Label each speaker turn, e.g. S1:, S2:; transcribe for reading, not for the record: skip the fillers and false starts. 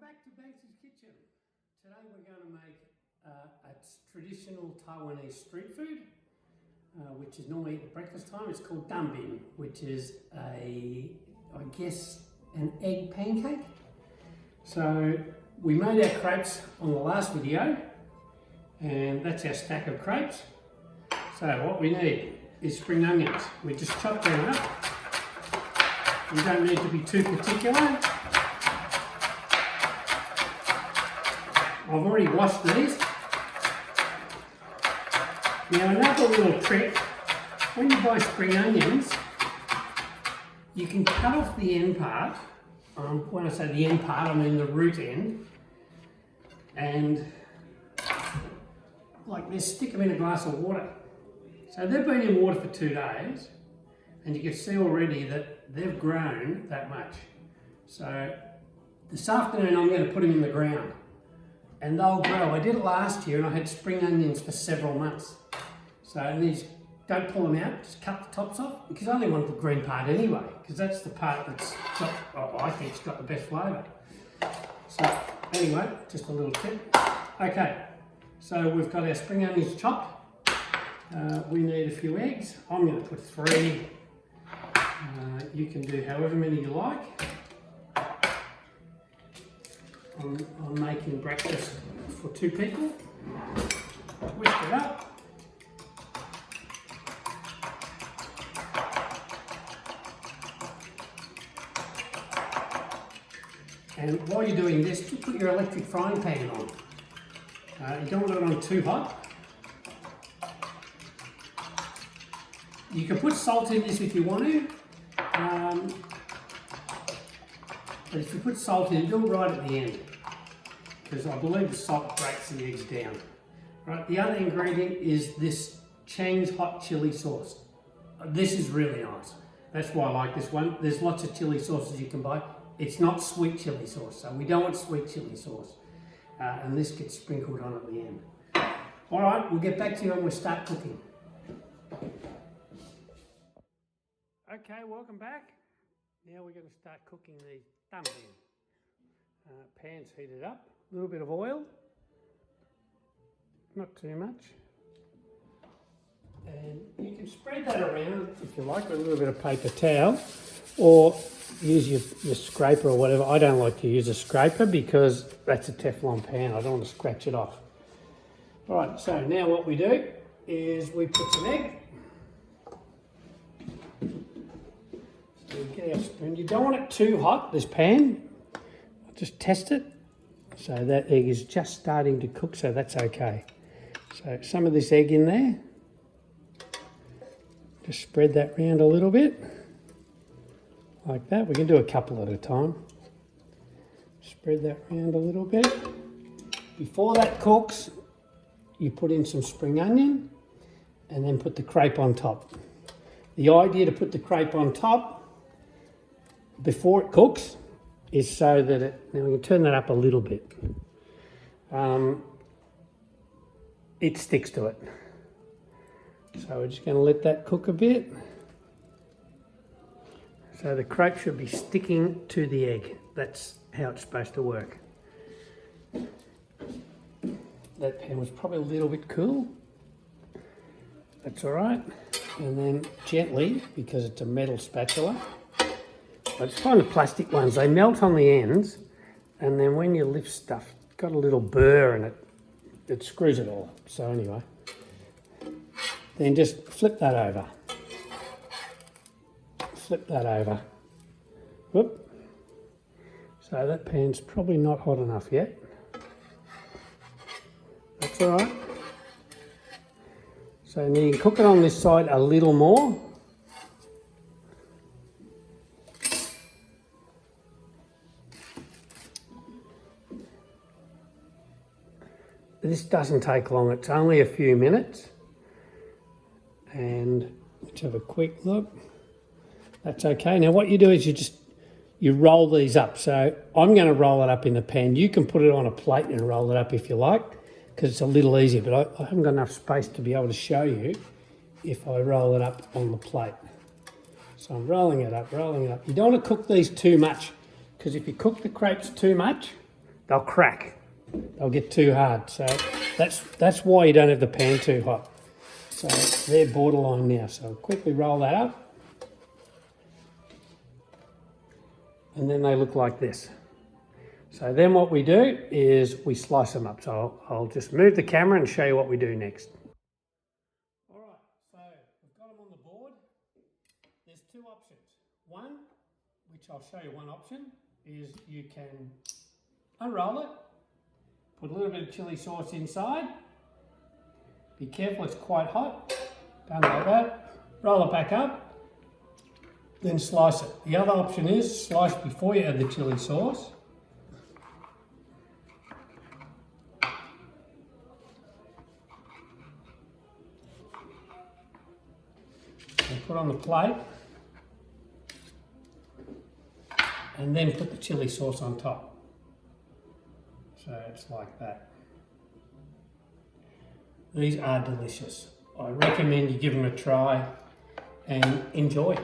S1: back to Banks's Kitchen. Today we're going to make a traditional Taiwanese street food, which is normally at breakfast time. It's called dumpling, which is I guess, an egg pancake. So we made our crepes on the last video, and that's our stack of crepes. So what we need is spring onions. We just chop them up. You don't need to be too particular. I've already washed these. Now another little trick, when you buy spring onions, you can cut off the end part. When I say the end part, I mean the root end. And like this, stick them in a glass of water. So they've been in water for 2 days, and you can see already that they've grown that much. So this afternoon I'm going to put them in the ground, and they'll grow. I did it last year and I had spring onions for several months. So these, don't pull them out, just cut the tops off, because I only want the green part anyway, because that's the part that's got, I think it's got the best flavour. So anyway, just a little tip. Okay, so we've got our spring onions chopped. We need a few eggs. I'm going to put 3. You can do however many you like. I'm making breakfast for 2 people. Whisk it up. And while you're doing this, just put your electric frying pan on. You don't want it on too hot. You can put salt in this if you want to. But if you put salt in, do it right at the end, because I believe the salt breaks the eggs down. Right. The other ingredient is this Chang's hot chili sauce. This is really nice. That's why I like this one. There's lots of chili sauces you can buy. It's not sweet chili sauce, so we don't want sweet chili sauce. And this gets sprinkled on at the end. All right, we'll get back to you when we start cooking. Okay, welcome back. Now we're going to start cooking the dumpling. Pan's heated up, a little bit of oil, not too much. And you can spread that around if you like with a little bit of paper towel, or use your scraper or whatever. I don't like to use a scraper because that's a Teflon pan. I don't want to scratch it off. All right, so now what we do is we put some egg. Get our spoon. You don't want it too hot, this pan. Just test it. So that egg is just starting to cook, so that's okay. So some of this egg in there. Just spread that round a little bit. Like that. We can do a couple at a time. Spread that round a little bit. Before that cooks, you put in some spring onion and then put the crepe on top. The idea to put the crepe on top before it cooks is so that now we can turn that up a little bit. It sticks to it. So we're just going to let that cook a bit. So the crepe should be sticking to the egg. That's how it's supposed to work. That pan was probably a little bit cool. That's all right. And then gently, because it's a metal spatula, I just find the plastic ones, they melt on the ends, and then when you lift stuff, it's got a little burr and it screws it all up. So anyway, then just flip that over. Flip that over. Whoop. So that pan's probably not hot enough yet. That's all right. So now you can cook it on this side a little more. This doesn't take long, it's only a few minutes. And let's have a quick look. That's okay. Now what you do is you roll these up. So I'm going to roll it up in the pan. You can put it on a plate and roll it up if you like, because it's a little easier, but I haven't got enough space to be able to show you if I roll it up on the plate. So I'm rolling it up, rolling it up. You don't want to cook these too much, because if you cook the crepes too much, they'll crack. They'll get too hard. So that's why you don't have the pan too hot. So they're borderline now. So quickly roll that up. And then they look like this. So then what we do is we slice them up. So I'll just move the camera and show you what we do next. All right, so we've got them on the board. There's two options. One, which I'll show you one option, is you can unroll it, put a little bit of chili sauce inside. Be careful, it's quite hot. Done like that. Roll it back up, then slice it. The other option is slice before you add the chili sauce. And put on the plate. And then put the chili sauce on top. So it's like that. These are delicious. I recommend you give them a try and enjoy.